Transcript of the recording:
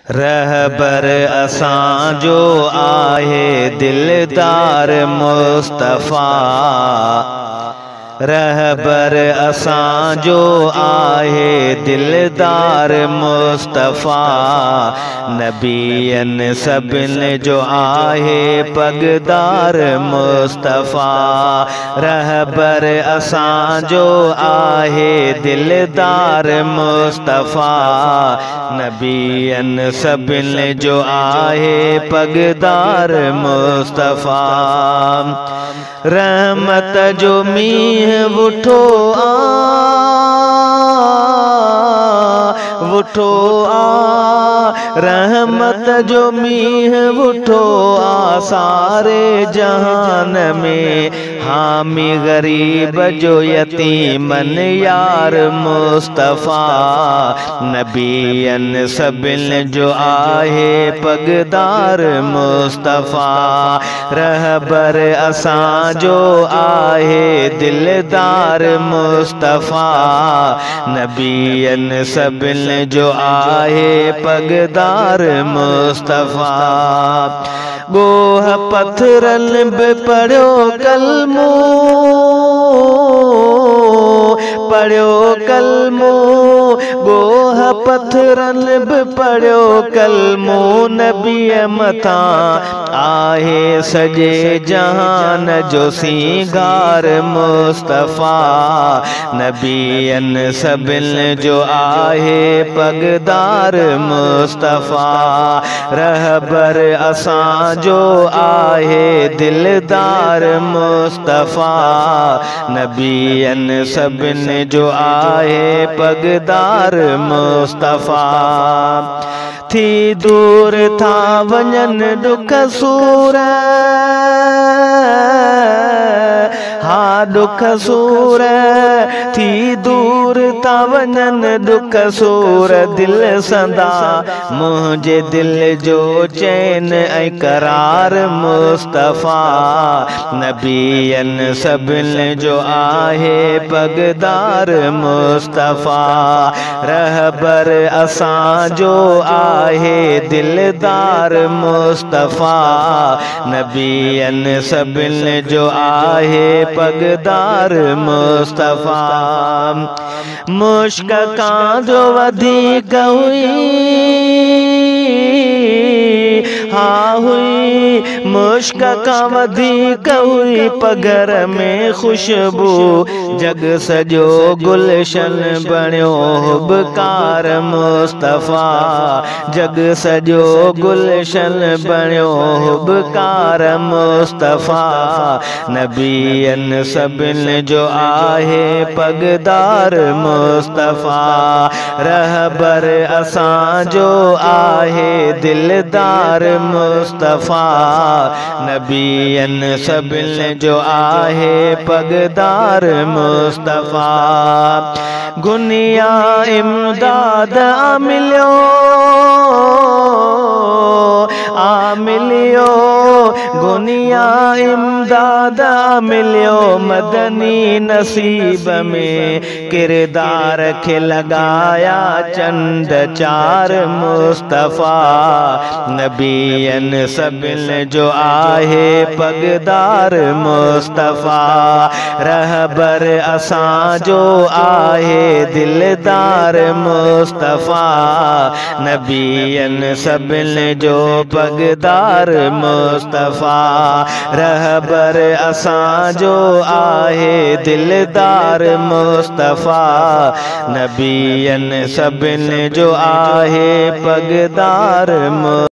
रहबर असां जो आहे दिलदार मुस्तफ़ा। रहबर असां जो आहे दिलदार मुस्तफ़ा। नबियन सभिन जो आहे पगदार मुस्तफ़ा। रहबर असां जो आहे दिलदार मुस्तफ़ा। नबियन सभिन जो आहे पगदार मुस्तफ़ा। रहमत जो मींह वुठो आ रहमत जो मींह वुठो आ सारे जहान में। हामी गरीब जो यतीमन यार मुस्तफ़ा। नबियन सभिन जो आहे पगदार मुस्तफ़ा। रहबर असां जो आहे दिलदार मुस्तफ़ा। नबियन सभिन जो आहे पगदार मुस्तफ़ा। गोह पत्थरन बि पढ़ियो कलमो गोह पत्थरन बि पढ़ियो कलमो। नबीअ मथां आहे सॼे जहान जो सिंगार मुस्तफ़ा। नबियन सभिन जो आहे पगदार मुस्तफ़ा। रहबर असां जो आहे दिलदार मुस्तफ़ा। नबियन सभिन जो आहे पगदार मुस्तफ़ा। थी दूर था वञन दुख सूर दुख सूर। थी दूर था वञन दुख सूर। दिल सदा मुंहिंजे दिल जो चैन ऐं करार मुस्तफ़ा। नबियन सभिन जो आहे पगदार मुस्तफ़ा। रहबर असां जो आहे दिलदार मुस्तफ़ा। नबियन सभिन जो आहे पगदार मुस्तफ़ा। मुश्क खां जो वधीक हुई मुश्क खां वधीक हुई पघर में खुशबू। जग सॼो गुलशन बणियो हुबकार मुस्तफ़ा। जग सॼो गुलशन बणियो हुबकार मुस्तफ़ा। नबियन सभिन जो आहे पगदार मुस्तफ़ा। रहबर असां जो आहे दिलदार मुस्तफ़ा। नबियन सभिन जो आहे पगदार मुस्तफ़ा। गुनिया इमदाद मिलियो गुनिया इमदाद मिलियो। मदनी नसीब में किरदार खे लगाया चंद चार मुस्तफ़ा। नबियन सभिन जो आहे पगदार मुस्तफ़ा। रहबर असां जो आहे दिलदार मुस्तफ़ा। नबियन सभिन जो पगदार मुस्तफ़ा। रहबर असां जो आहे दिलदार मुस्तफ़ा। नबियन सभिन जो आहे पगदार मुस्तफ़ा।